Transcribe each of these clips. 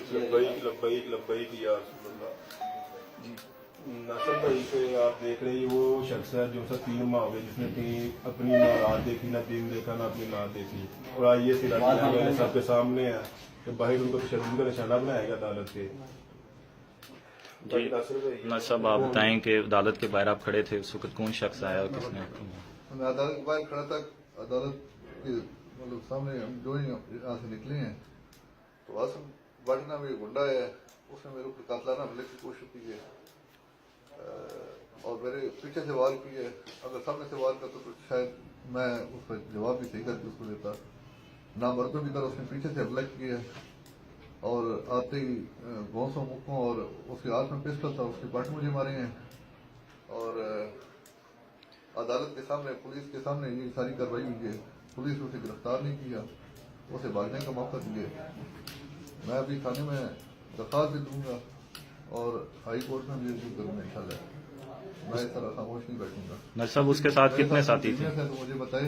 लब्बैक लब्बैक लब्बैक या रसूलल्लाह जी। नासिर भाई से आप देख रहे हैं वो शख्स है जो सा 3 माह हो गए जिसने कहीं अपनी ना रात देखी ना दिन देखा ना अपनी रात देखी, और आज ये सिरा मेरे सबके सामने है कि बाहर उनको तशद्दुद का निशाना बनाया गया अदालत के। जी ना सब आप बताएं कि अदालत के बाहर आप खड़े थे, उस वक्त कौन शख्स आया और किसने? मैं अदालत के बाहर खड़ा था, अदालत के मतलब सामने हम जो ही यहाँ से निकले हैं तो आसम बाटना में गुंडा है, उसने मेरे ऊपर कातलाना हमले की कोशिश की है और मेरे पीछे से वार की है। अगर सामने से वार करता तो शायद मैं उस पर जवाब भी सही करके उसको देता। ना मर्दों की तरह उसने पीछे से हमला किया है और आते ही घोंसों मुक्कों और उसके हाथ में पिस्टल था, उसके पट मुझे मारे हैं और अदालत के सामने पुलिस के सामने ये सारी कार्रवाई हुई है। पुलिस ने उसे गिरफ्तार नहीं किया, उसे भागने का मौका दिए। मैं अभी थाने में दरख्वास्त भी दूंगा और हाई कोर्ट में भी रिव्यू करूंगा इंशाल्लाह। मैं इस तरह खामोश नहीं बैठूंगा। नर साहब उसके साथ कितने साथी थे? तो मुझे बताए,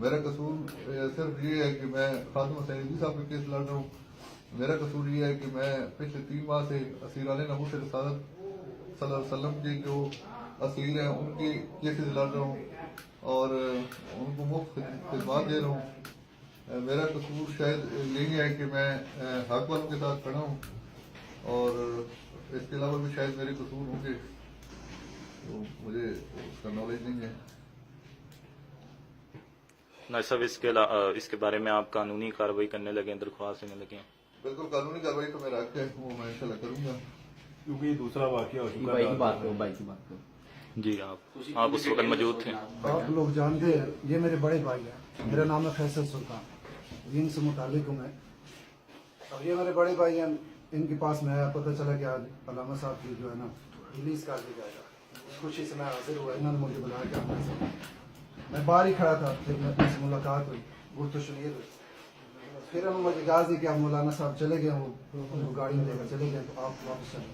मेरा कसूर सिर्फ ये है कि मैं खातून सैदी साहब के केस लड़ रहा हूँ। मेरा कसूर ये है कि मैं पिछले 3 माह से असीराने नबूस रसालत सल्लल्लाहु अलैहि वसल्लम के जो असीर हैं उनके केसेस लड़ रहा हूँ और उनको मुफ्त खिदमत दे रहा हूँ। मेरा कसूर शायद यही है कि मैं हक वालों के साथ खड़ा हूँ और इसके अलावा भी शायद मेरे कसूर होंगे, तो मुझे उसका नॉलेज नहीं है। नर साहब इसके बारे में आप कानूनी कार्रवाई करने लगे, दरख्वास्त देने लगे? बिल्कुल कानूनी कार्रवाई तो मेरा हक है, वो मैं इंशाल्लाह करूंगा क्योंकि ये दूसरा वाकया हो चुका है। बाइक की बात करो। जी आप उस वक्त मौजूद थे? आप लोग जानते हैं ये मेरे बड़े भाई हैं, मेरा नाम है फैसल सुल्तान, इनसे मुतालिक हूँ मैं। और ये मेरे बड़े भाई हैं, इनके पास मैं आया, पता चला कि आज अलामा साहब की जो है ना रिलीज कर दी जाएगा। खुशी से मैं हाजिर हुआ, इन्होंने मुझे बुलाया कि मैं बाहर ही खड़ा था, फिर मैं अपने से मुलाकात हुई, गुफ्तगू सुनी हुई। फिर हम मुझे इजाज़त दी कि आप मौलाना साहब चले गए, वो उनको गाड़ी में लेकर चले गए, तो आप वापस चले।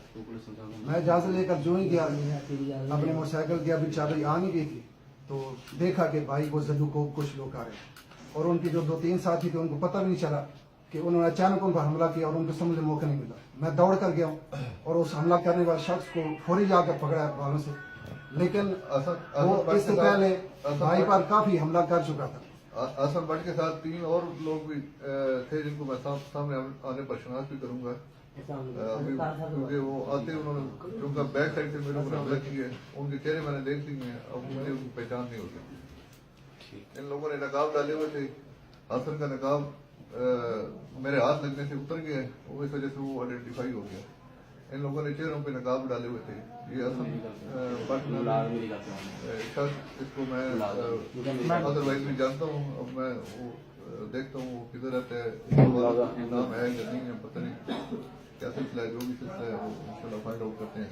मैं इजाज़त लेकर जो ही गया अपने मोटरसाइकिल की अभी चाबी आ नहीं गई थी तो देखा कि भाई को जदू को कुछ लोग आ रहे हैं और उनके जो 2-3 साथी थे उनको पता भी नहीं चला कि उन्होंने अचानक उन पर हमला किया और उनको समझने मौका नहीं मिला। मैं दौड़ कर गया हूँ और उस हमला करने वाले शख्स को फौरी जाकर पकड़ा बालों से, लेकिन वो इससे पहले भाई पर काफी हमला कर चुका था। आसम भट्ट के साथ 3 और लोग भी थे जिनको मैं सामने आने पर शनाख्त भी करूंगा क्योंकि वो आते उन्होंने उनका बैक साइड से मेरे ऊपर हमला किया है, उनके चेहरे मैंने देख लिए हैं, अब मुझे उनकी पहचान नहीं हो सकती। इन लोगों ने नकाब डाले हुए थे, हसन का नकाब मेरे हाथ लगने से उतर गया, वो इस वजह से वो आइडेंटिफाई हो गया। इन लोगों ने चेहरों पे नकाब डाले हुए थे। ये असल शख्स, इसको मैं अदरवाइज भी जानता हूँ, अब मैं वो देखता हूँ वो किधर रहता है, नाम है या नहीं है पता नहीं, क्या सिलसिला है, जो भी सिलसिला है वो इंशाल्लाह फाइंड आउट करते हैं।